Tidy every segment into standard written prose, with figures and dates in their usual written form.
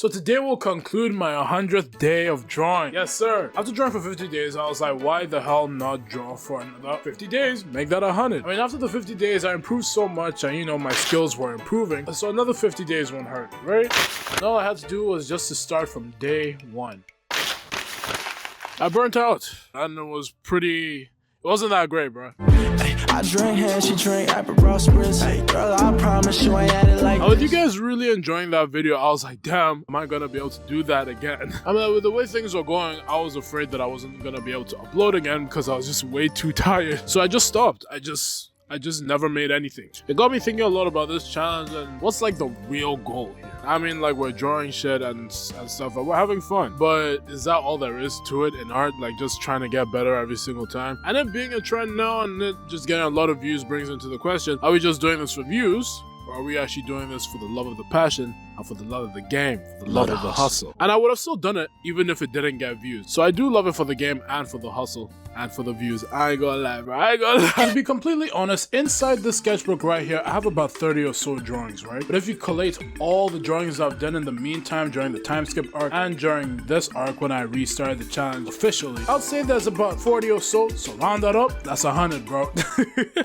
So today will conclude my 100th day of drawing. Yes, sir. After drawing for 50 days, I was like, why the hell not draw for another 50 days? Make that 100. I mean, after the 50 days, I improved so much and, you know, my skills were improving. So another 50 days won't hurt, right? And all I had to do was just to start from day one. I burnt out and it wasn't that great, bro. I drink hand, she drink Aperol Spritz. Hey, girl, I promise you ain't at it like With you guys really enjoying that video, I was like, damn, am I gonna be able to do that again? I mean, with the way things were going, I was afraid that I wasn't gonna be able to upload again because I was just way too tired. So I just stopped. I just never made anything. It got me thinking a lot about this challenge and what's like the real goal here. I mean, like, we're drawing shit and stuff and we're having fun, but is that all there is to it in art? Like, just trying to get better every single time? And it being a trend now and it just getting a lot of views brings into the question, are we just doing this for views? Or are we actually doing this for the love of the passion and for the love of the game, for the love of the hustle? And I would have still done it even if it didn't get views. So I do love it for the game and for the hustle and for the views. I ain't gonna lie, bro. I ain't gonna lie. To be completely honest, inside this sketchbook right here, I have about 30 or so drawings, right? But if you collate all the drawings I've done in the meantime during the time skip arc and during this arc when I restarted the challenge officially, I'd say there's about 40 or so. So round that up, that's 100, bro.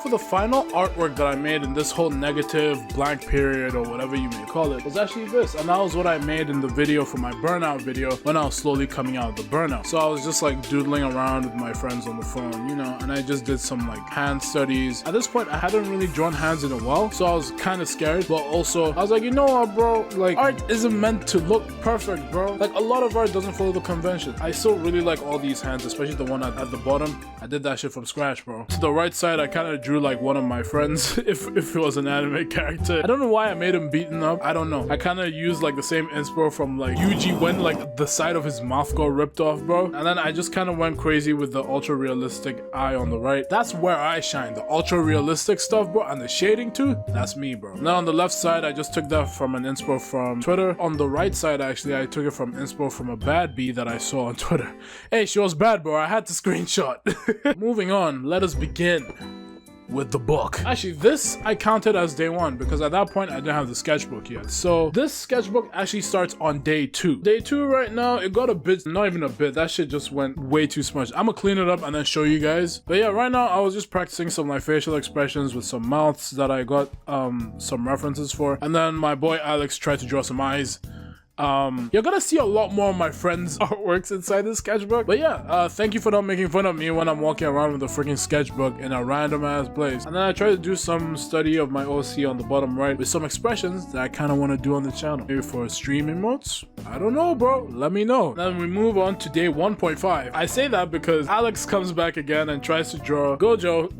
For the final artwork that I made in this whole negative blank period or whatever you may call it was actually this, and that was what I made in the video for my burnout video when I was slowly coming out of the burnout. So I was just like doodling around with my friends on the phone, you know, and I just did some like hand studies. At this point I hadn't really drawn hands in a while, so I was kind of scared, but also I was like, you know what, bro, like, art isn't meant to look perfect, bro. Like, a lot of art doesn't follow the convention. I still really like all these hands, especially the one at the bottom. I did that shit from scratch, bro. To the right side I kind of drew like one of my friends if it was an anime character. I don't know why I made him beaten up. I don't know. I kind of used like the same inspo from like Yuji when like the side of his mouth got ripped off, bro. And then I just kind of went crazy with the ultra realistic eye on the right. That's where I shine. The ultra realistic stuff, bro. And the shading too, that's me, bro. Now on the left side, I just took that from an inspo from Twitter. On the right side, actually, I took it from inspo from a bad bee that I saw on Twitter. Hey, she was bad, bro. I had to screenshot. Moving on, let us begin with the book. Actually, this I counted as day one because at that point I didn't have the sketchbook yet. So this sketchbook actually starts on day two. Day two right now, it got a bit, not even a bit, that shit just went way too smudged. I'm gonna clean it up and then show you guys. But yeah, right now I was just practicing some like facial expressions with some mouths that I got some references for. And then my boy Alex tried to draw some eyes. You're gonna see a lot more of my friends' artworks inside this sketchbook. But yeah, thank you for not making fun of me when I'm walking around with a freaking sketchbook in a random ass place. And then I try to do some study of my OC on the bottom right with some expressions that I kind of want to do on the channel. Maybe for stream emotes? I don't know, bro. Let me know. Then we move on to day 1.5. I say that because Alex comes back again and tries to draw Gojo.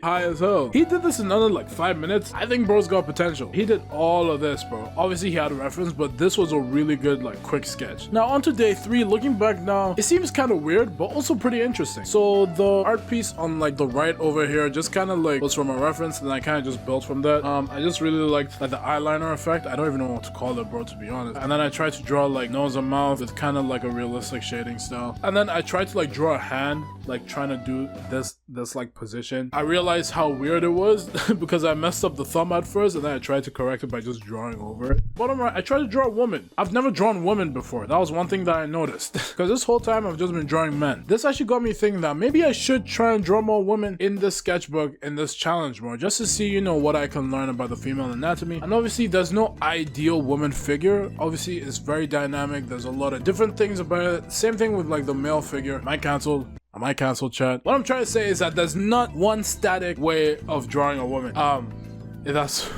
High as hell. He did this in under like 5 minutes. I think bro's got potential. He did all of this, bro. Obviously he had a reference, but this was a really good like quick sketch. Now on to day 3. Looking back now, it seems kind of weird, but also pretty interesting. So the art piece on like the right over here just kind of like was from a reference, and I kind of just built from that. I just really liked like the eyeliner effect. I don't even know what to call it, bro, to be honest. And then I tried to draw like nose and mouth with kind of like a realistic shading style. And then I tried to like draw a hand, like trying to do this like position. I realized how weird it was because I messed up the thumb at first, and then I tried to correct it by just drawing over it. Bottom right, I tried to draw a woman. I've never drawn women before. That was one thing that I noticed because this whole time I've just been drawing men. This actually got me thinking that maybe I should try and draw more women in this sketchbook, in this challenge more, just to see, you know, what I can learn about the female anatomy. And obviously there's no ideal woman figure. Obviously it's very dynamic. There's a lot of different things about it. Same thing with like the male figure. I might cancel chat. What I'm trying to say is that there's not one static way of drawing a woman. If that's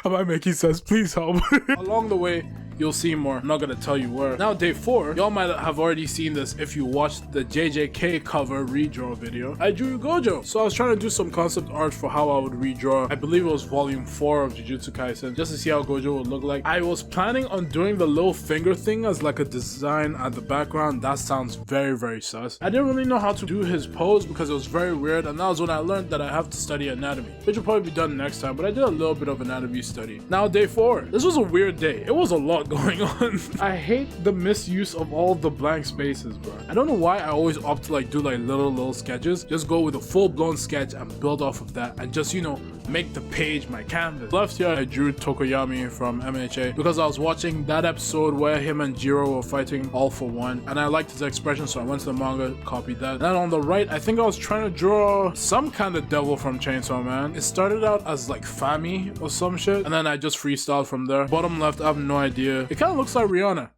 am I making sense? Please help. Along the way, you'll see more. I'm not gonna tell you where. Now day 4, y'all might have already seen this if you watched the JJK cover redraw video. I drew Gojo. So I was trying to do some concept art for how I would redraw. I believe it was volume 4 of Jujutsu Kaisen, just to see how Gojo would look like. I was planning on doing the little finger thing as like a design at the background. That sounds very, very sus. I didn't really know how to do his pose because it was very weird, and that was when I learned that I have to study anatomy, which will probably be done next time, but I did a little bit of anatomy study. Now day 4. This was a weird day. It was a lot going on. I hate the misuse of all the blank spaces, bro. I don't know why I always opt to like do like little sketches. Just go with a full-blown sketch and build off of that and just, you know, make the page my canvas. Left here, I drew Tokoyami from MHA because I was watching that episode where him and Jiro were fighting all for one, and I liked his expression, so I went to the manga, copied that. Then on the right, I think I was trying to draw some kind of devil from Chainsaw Man. It started out as like Fami or some shit, and then I just freestyled from there. Bottom left, I have no idea. It kind of looks like Rihanna.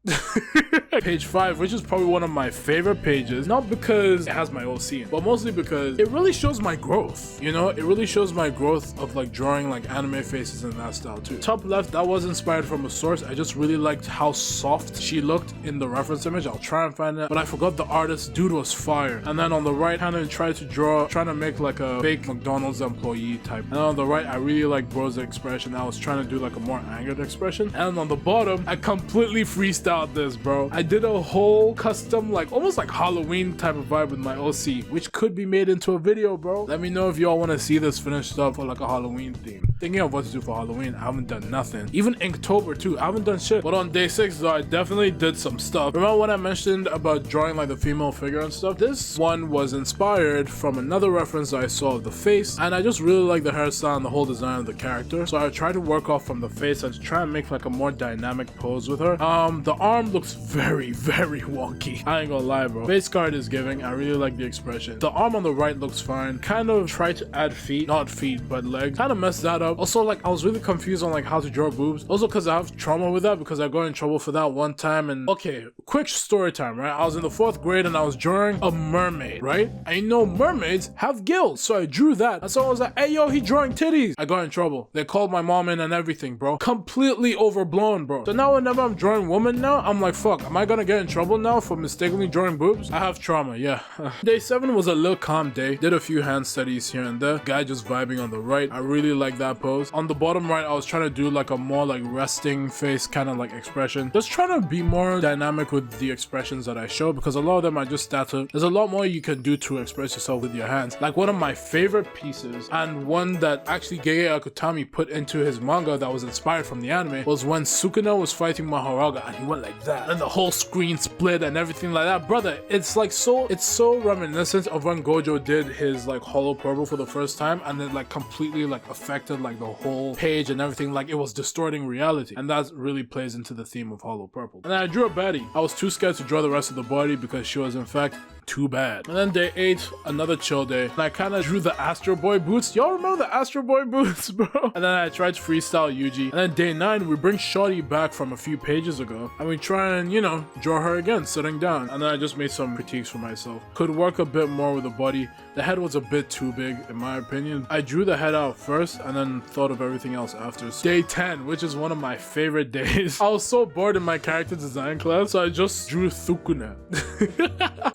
Page 5, which is probably one of my favorite pages, not because it has my old scene, but mostly because it really shows my growth, you know? It really shows my growth of like drawing like anime faces in that style too. Top left, that was inspired from a source. I just really liked how soft she looked in the reference image. I'll try and find it, but I forgot the artist. Dude was fire. And then on the right, kind of tried to draw, trying to make like a fake McDonald's employee type. And then on the right, I really like Bro's expression. I was trying to do like a more angered expression. And on the bottom, I completely freestyled this, bro. I did a whole custom, like almost like Halloween type of vibe with my OC, which could be made into a video, bro. Let me know if y'all want to see this finished up for like a Halloween theme. Thinking of what to do for Halloween, I haven't done nothing. Even Inktober too, I haven't done shit. But on day 6 though, I definitely did some stuff. Remember when I mentioned about drawing like the female figure and stuff? This one was inspired from another reference that I saw of the face, and I just really like the hairstyle and the whole design of the character. So I tried to work off from the face and try and make like a more dynamic pose with her. The arm looks very wonky. I ain't gonna lie, bro. Face card is giving. I really like the expression. The arm on the right looks fine. Kind of tried to add feet, not feet, but legs. Kind of messed that up. Also, like I was really confused on like how to draw boobs. Also, because I have trauma with that because I got in trouble for that one time. And okay, quick story time, right? I was in the 4th grade and I was drawing a mermaid, right? I know mermaids have gills, so I drew that. And so I was like, hey yo, he drawing titties. I got in trouble. They called my mom in and everything, bro. Completely overblown, bro. So now whenever I'm drawing women now, I'm like, fuck, am I gonna get in trouble now for mistakenly drawing boobs? I have trauma, yeah. Day 7 was a little calm day. Did a few hand studies here and there. Guy just vibing on the right. I really like that pose. On the bottom right, I was trying to do like a more like resting face kind of like expression. Just trying to be more dynamic with the expressions that I show because a lot of them are just static. There's a lot more you can do to express yourself with your hands. Like one of my favorite pieces, and one that actually Gege Akutami put into his manga that was inspired from the anime, was when Sukuna was fighting Mahoraga and he went like that and the whole screen split and everything like that. Brother, it's so reminiscent of when Gojo did his like hollow purple for the first time, and it like completely like affected like the whole page and everything, like it was distorting reality, and that really plays into the theme of hollow purple. And then I drew a baddie. I was too scared to draw the rest of the body because she was in fact too bad. And then day 8, another chill day, and I kind of drew the Astro Boy boots. Y'all remember the Astro Boy boots, bro? And then I tried to freestyle Yuji. And then day 9, we bring Shorty back from a few pages ago, and we try and, you know, draw her again sitting down. And then I just made some critiques for myself. Could work a bit more with the body. The head was a bit too big in my opinion. I drew the head out first and then thought of everything else after. So day 10, which is one of my favorite days. I was so bored in my character design class, so I just drew Thukuna.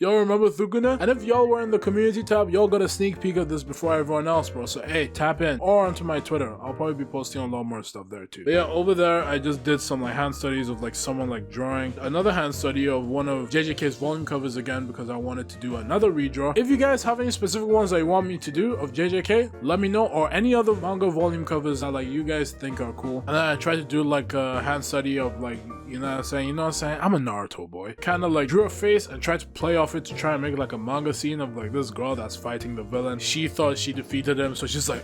Y'all remember Thukuna? And if y'all were in the community tab, y'all got a sneak peek of this before everyone else, bro. So hey, tap in or onto my Twitter. I'll probably be posting a lot more stuff there too. But yeah, over there I just did some like hand studies of like someone like drawing. Another hand study of one of JJK's volume covers again because I wanted to do another redraw. If you guys have any specific ones that you want me to do of JJK, let me know, or any other manga volume covers that like you guys think are cool. And then I tried to do like a hand study of like, you know what I'm saying? You know what I'm saying? I'm a Naruto boy. Kind of like drew a face and tried to play off it to try and make like a manga scene of like this girl that's fighting the villain. She thought she defeated him, so she's like,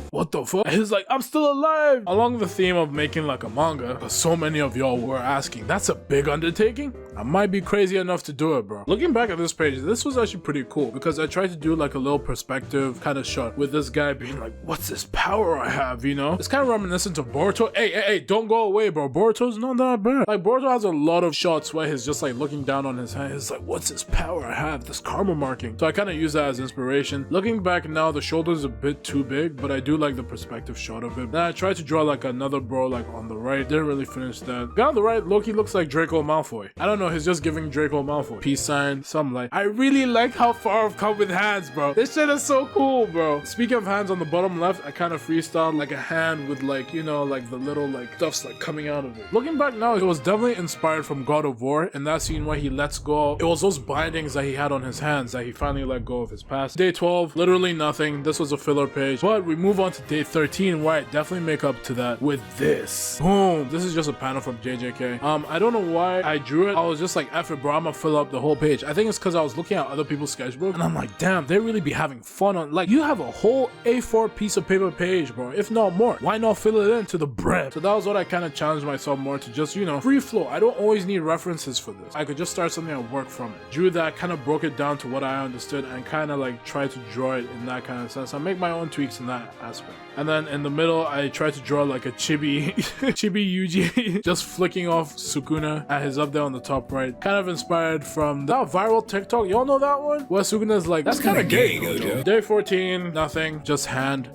what the fuck? And he's like, I'm still alive! Along the theme of making like a manga, because so many of y'all were asking, that's a big undertaking? I might be crazy enough to do it, bro. Looking back at this page, this was actually pretty cool because I tried to do like a little perspective kind of shot with this guy being like, what's this power I have, you know? It's kind of reminiscent of Boruto. Hey, don't go away, bro. Boruto's not that bad. Like, Boruto has a lot of shots where he's just like looking down on his hand. He's like, what's this power I have? This karma marking. So I kind of use that as inspiration. Looking back now, the shoulder's a bit too big, but I do like the perspective shot of it. Then I tried to draw like another bro like on the right. Didn't really finish that. Guy on the right, Loki looks like Draco Malfoy. I don't know, he's just giving Draco Malfoy. Peace sign, some like. I really like how far I've come with hands, bro. This shit is so cool, bro. Speaking of hands, on the bottom left, I kind of freestyled like a hand with like, you know, like the little like stuffs like coming out of it. Looking back now, it was definitely inspired from God of War in that scene where he lets go. It was those bindings that he had on his hands that he finally let go of his past. Day 12, literally nothing. This was a filler page. But we move on to day 13 where I definitely make up to that with this. Boom. This is just a panel from JJK. I don't know why I drew it. I was just like, F it, bro, I'm gonna fill up the whole page. I think it's because I was looking at other people's sketchbook and I'm like, damn, they really be having fun on, like, you have a whole A4 piece of paper page, bro, if not more. Why not fill it in to the brim? So that was what I kind of challenged myself more to, just, you know, free flow. I don't always need references for this. I could just start something and work from it. Drew that, kind of broke it down to what I understood and kind of like try to draw it in that kind of sense. I make my own tweaks in that aspect. And then in the middle, I tried to draw like a chibi Yuji just flicking off Sukuna at his up there on the top right. Kind of inspired from that viral TikTok. Y'all know that one? Where Sukuna's like, that's kind of gay, Gojo. Day 14, nothing, just hand.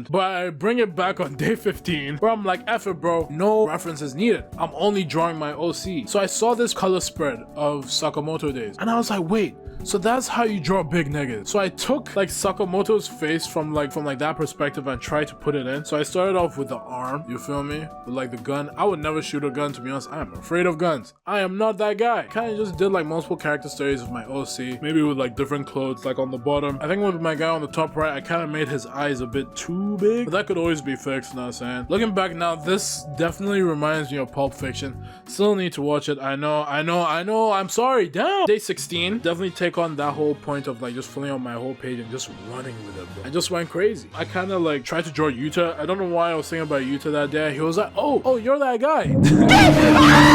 But I bring it back on day 15 where I'm like, F it, bro, no references needed. I'm only drawing my OC. So I saw this color spread of Sakamoto days and I was like, wait, so that's how you draw big niggas. So I took like Sakamoto's face from like that perspective and tried to put it in. So I started off with the arm, you feel me? With like the gun. I would never shoot a gun, to be honest. I am afraid of guns. I am not that guy. Kind of just did like multiple character studies of my OC, maybe with like different clothes, like on the bottom. I think with my guy on the top right, I kind of made his eyes a bit too big, but that could always be fixed, you know what I'm saying? Looking back now, this definitely reminds me of Pulp Fiction. Still need to watch it. I know, I'm sorry, damn. Day 16, definitely take on that whole point of like just filling out my whole page and just running with it, bro. I just went crazy. I kind of like tried to draw Yuta. I don't know why I was thinking about Yuta that day. He was like, oh, you're that guy.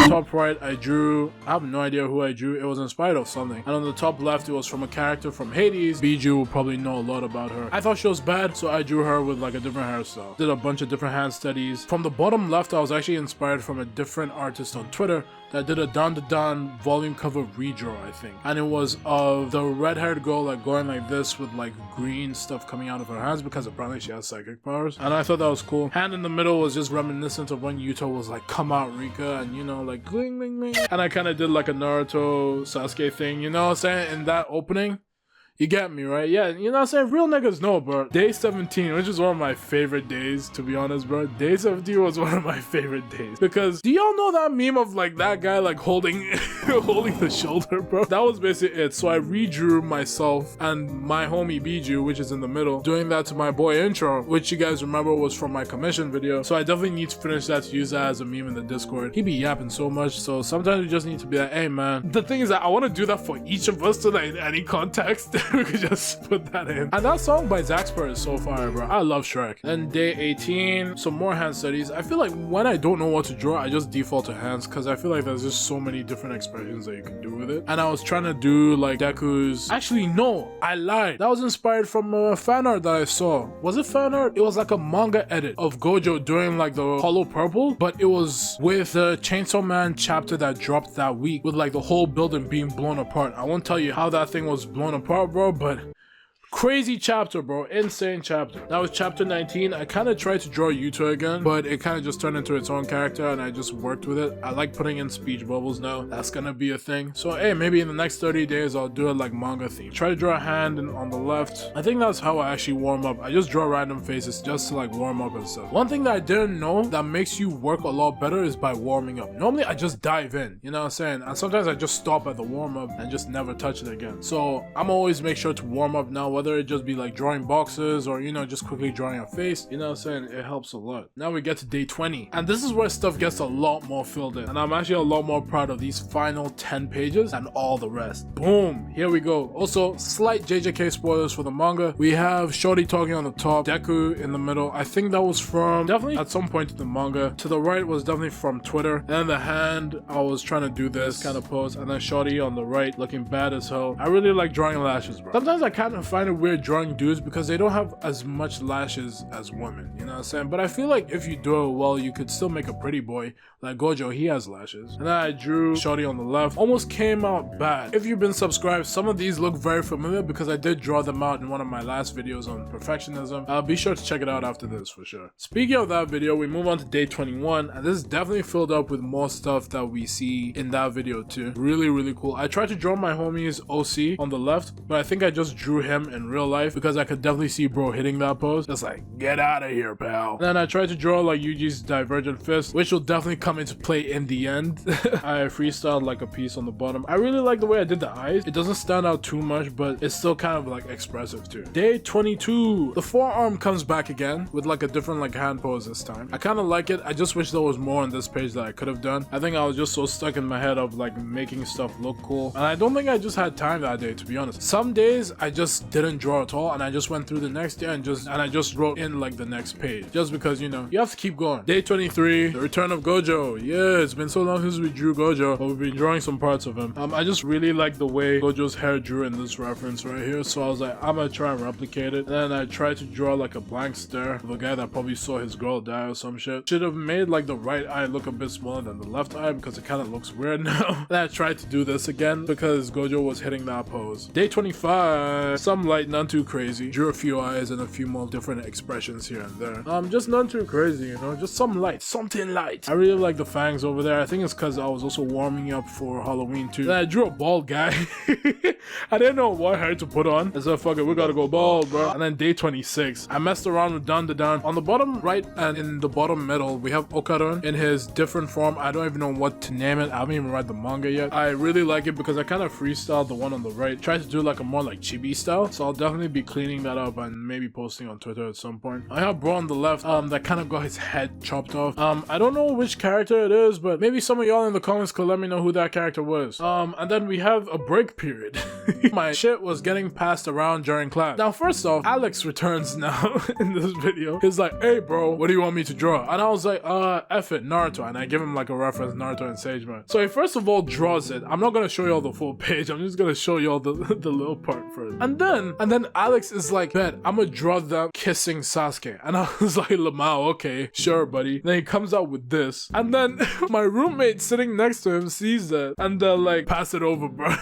Top right, I have no idea who I drew. It was inspired of something. And on the top left, it was from a character from Hades. Biju will probably know a lot about her. I thought she was bad, so I drew her with like a different hairstyle. Did a bunch of different hand studies. From the bottom left, I was actually inspired from a different artist on Twitter that did a Don the Don volume cover redraw, I think. And it was of the red-haired girl like going like this with like green stuff coming out of her hands because apparently she has psychic powers. And I thought that was cool. Hand in the middle was just reminiscent of when Yuta was like, come out Rika, and you know, like gling gling gling. And I kind of did like a Naruto Sasuke thing, you know what I'm saying, in that opening. You get me, right? Yeah, you know what I'm saying? Real niggas know, bro. Day 17, which is one of my favorite days, to be honest, bro. Day 17 was one of my favorite days. Because, do y'all know that meme of, like, that guy, like, holding holding the shoulder, bro? That was basically it. So I redrew myself and my homie Biju, which is in the middle, doing that to my boy intro, which you guys remember was from my commission video. So I definitely need to finish that to use that as a meme in the Discord. He be yapping so much, so sometimes we just need to be like, hey, man. The thing is that I want to do that for each of us so that in any context, we could just put that in. And that song by Zaxper is so fire, bro. I love Shrek. Then day 18, some more hand studies. I feel like when I don't know what to draw, I just default to hands because I feel like there's just so many different expressions that you can do with it. And I was trying to do like Deku's... Actually, no, I lied. That was inspired from a fan art that I saw. Was it fan art? It was like a manga edit of Gojo doing like the Hollow Purple, but it was with the Chainsaw Man chapter that dropped that week with like the whole building being blown apart. I won't tell you how that thing was blown apart, bro, but crazy chapter, bro. Insane chapter. That was chapter 19. I kind of tried to draw Yuta again, but it kind of just turned into its own character and I just worked with it. I like putting in speech bubbles now. That's gonna be a thing. So hey, maybe in the next 30 days I'll do it like manga theme. Try to draw a hand on the left. I think that's how I actually warm up. I just draw random faces just to like warm up and stuff. One thing that I didn't know that makes you work a lot better is by warming up. Normally I just dive in, you know what I'm saying? And sometimes I just stop at the warm up and just never touch it again. So I'm always make sure to warm up now, whether it just be like drawing boxes or, you know, just quickly drawing a face, you know what I'm saying? It helps a lot. Now we get to day 20 and this is where stuff gets a lot more filled in and I'm actually a lot more proud of these final 10 pages and all the rest. Boom, here we go. Also, slight JJK spoilers for the manga. We have Shorty talking on the top, Deku in the middle. I think that was from definitely at some point in the manga. To the right was definitely from Twitter. And then the hand, I was trying to do this kind of pose, and then Shorty on the right looking bad as hell. I really like drawing lashes, bro. Sometimes I kind of find it weird drawing dudes because they don't have as much lashes as women, you know what I'm saying? But I feel like if you do it well, you could still make a pretty boy. Like Gojo, he has lashes. And then I drew Shorty on the left. Almost came out bad. If you've been subscribed, some of these look very familiar because I did draw them out in one of my last videos on perfectionism. Be sure to check it out after this for sure. Speaking of that video, we move on to day 21, and this is definitely filled up with more stuff that we see in that video too. Really, really cool. I tried to draw my homie's OC on the left, but I think I just drew him in real life because I could definitely see bro hitting that pose. Just like, get out of here, pal. And then I tried to draw like Yuji's divergent fist, which will definitely come into play in the end. I freestyled like a piece on the bottom. I really like the way I did the eyes. It doesn't stand out too much, but it's still kind of like expressive too. Day 22. The forearm comes back again with like a different like hand pose this time. I kind of like it. I just wish there was more on this page that I could have done. I think I was just so stuck in my head of like making stuff look cool. And I don't think I just had time that day, to be honest. Some days I just didn't draw at all and I just went through the next day and I just wrote in like the next page. Just because, you know, you have to keep going. Day 23. The return of Gojo. Yeah, it's been so long since we drew Gojo, but we've been drawing some parts of him. I just really like the way Gojo's hair drew in this reference right here. So I was like, I'm gonna try and replicate it. And then I tried to draw like a blank stare of a guy that probably saw his girl die or some shit. Should have made like the right eye look a bit smaller than the left eye because it kind of looks weird now. And I tried to do this again because Gojo was hitting that pose. Day 25. Some light, none too crazy. Drew a few eyes and a few more different expressions here and there. Just none too crazy, you know, just some light, something light. I really like the fangs over there. I think it's because I was also warming up for Halloween too. Then I drew a bald guy. I didn't know what hair to put on. I said, fuck it, we gotta go bald, bro. And then day 26. I messed around with down. On the bottom right and in the bottom middle, we have Okarun in his different form. I don't even know what to name it. I haven't even read the manga yet. I really like it because I kind of freestyled the one on the right. Tried to do like a more like chibi style. So I'll definitely be cleaning that up and maybe posting on Twitter at some point. I have bro on the left that kind of got his head chopped off. I don't know which character it is, but maybe some of y'all in the comments could let me know who that character was. And then we have a break period. My shit was getting passed around during class. Now, first off, Alex returns now in this video. He's like, hey bro, what do you want me to draw? And I was like, F it, Naruto. And I give him like a reference, Naruto and Sage Man. So he first of all draws it. I'm not gonna show y'all the full page. I'm just gonna show y'all the little part first. And then Alex is like, bet, I'm gonna draw them kissing Sasuke. And I was like, Lamau, okay, sure, buddy. Then he comes out with this. And then my roommate sitting next to him sees that. And they're like, pass it over, bro.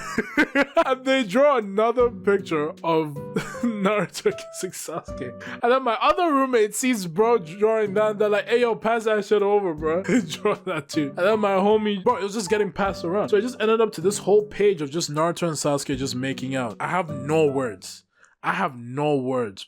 And they draw another picture of Naruto kissing Sasuke. And then my other roommate sees bro drawing that. They're like, hey, yo, pass that shit over, bro. Draw that too. And then my homie, bro, it was just getting passed around. So I just ended up to this whole page of just Naruto and Sasuke just making out. I have no words.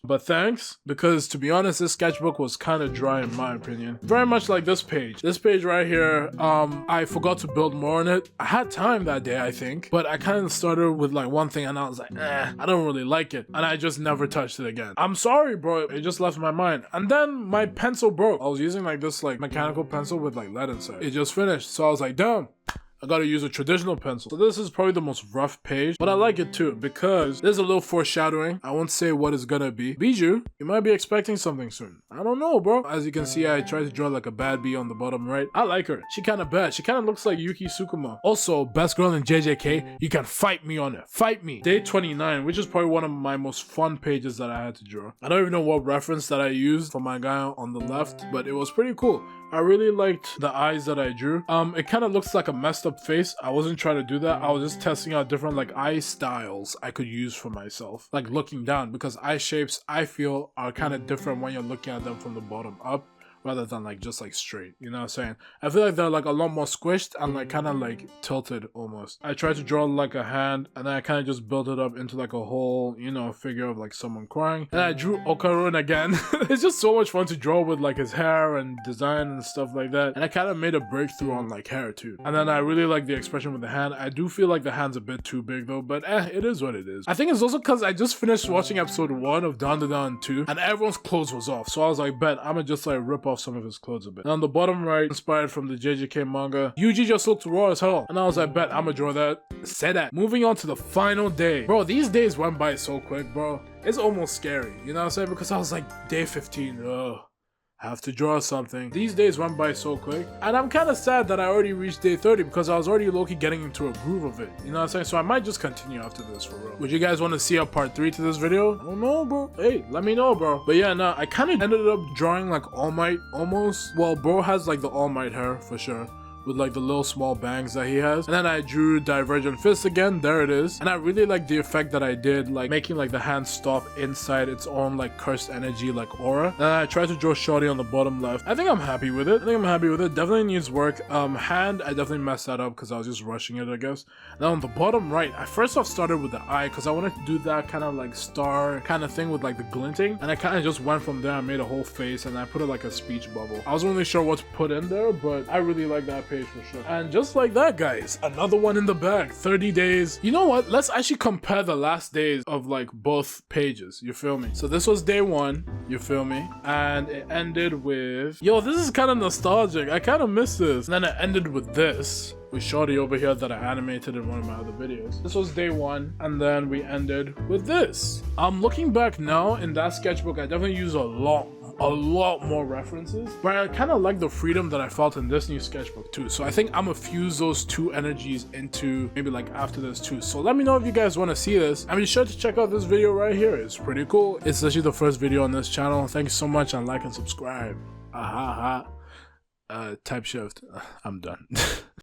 But thanks, because to be honest, this sketchbook was kind of dry in my opinion. Very much like this page. This page right here, I forgot to build more on it. I had time that day, I think, but I kind of started with like one thing and I was like, I don't really like it. And I just never touched it again. I'm sorry, bro. It just left my mind. And then my pencil broke. I was using like this like mechanical pencil with like lead inside. It just finished. So I was like, damn. I gotta use a traditional pencil. So this is probably the most rough page, but I like it too because there's a little foreshadowing. I won't say what it's gonna be. Biju, you might be expecting something soon. I don't know, bro. As you can see, I tried to draw like a bad bee on the bottom right. I like her. She kind of bad. She kind of looks like Yuki Tsukuma. Also, best girl in JJK, you can fight me on it. Fight me. Day 29, which is probably one of my most fun pages that I had to draw. I don't even know what reference that I used for my guy on the left, but it was pretty cool. I really liked the eyes that I drew. It kind of looks like a messed up face. I wasn't trying to do that. I was just testing out different like eye styles I could use for myself. Like looking down, because eye shapes I feel are kind of different when you're looking at them from the bottom up, rather than like just like straight, you know what I'm saying? I feel like they're like a lot more squished and like kind of like tilted almost. I tried to draw like a hand and then I kind of just built it up into like a whole, you know, figure of like someone crying. And I drew Okarun again. It's just so much fun to draw with like his hair and design and stuff like that. And I kind of made a breakthrough on like hair too. And then I really like the expression with the hand. I do feel like the hand's a bit too big though, but it is what it is. I think it's also because I just finished watching episode 1 of Dan 2 and everyone's clothes was off. So I was like, bet, I'm gonna just like rip off some of his clothes a bit. And on the bottom right, inspired from the JJK manga, Yuji just looked raw as hell. And I was like, bet, I'm gonna draw that. Say that. Moving on to the final day. Bro, these days went by so quick, bro. It's almost scary. You know what I'm saying? Because I was like, day 15, have to draw something. These days went by so quick. And I'm kind of sad that I already reached day 30 because I was already low-key getting into a groove of it. You know what I'm saying? So I might just continue after this for real. Would you guys want to see a part 3 to this video? I don't know, bro. Hey, let me know, bro. But yeah, nah, I kind of ended up drawing like All Might almost. Well, bro has like the All Might hair for sure. with like the little small bangs that he has. And then I drew divergent fist again, there it is. And I really like the effect that I did, like making like the hand stop inside its own like cursed energy like aura. And I tried to draw Shorty on the bottom left. I think I'm happy with it. Definitely needs work. Hand, I definitely messed that up because I was just rushing it, I guess. Now on the bottom right, I first off started with the eye because I wanted to do that kind of like star kind of thing with like the glinting, and I kind of just went from there. I made a whole face and I put it like a speech bubble. I wasn't really sure what to put in there, but I really like that page for sure. And just like that, guys, another one in the bag. 30 days. You know what, let's actually compare the last days of like both pages, you feel me? So this was day 1, you feel me, and it ended with, yo, this is kind of nostalgic, I kind of miss this. And then it ended with this, with Shorty over here that I animated in one of my other videos. This was day 1, and then we ended with this. Looking back now, in that sketchbook, I definitely use a lot more references, but I kind of like the freedom that I felt in this new sketchbook too. So I think I'm gonna fuse those two energies into maybe like after this too. So let me know if you guys want to see this, and be sure to check out this video right here. It's pretty cool. It's actually the first video on this channel. Thank you so much, and like and subscribe. Type shift. I'm done.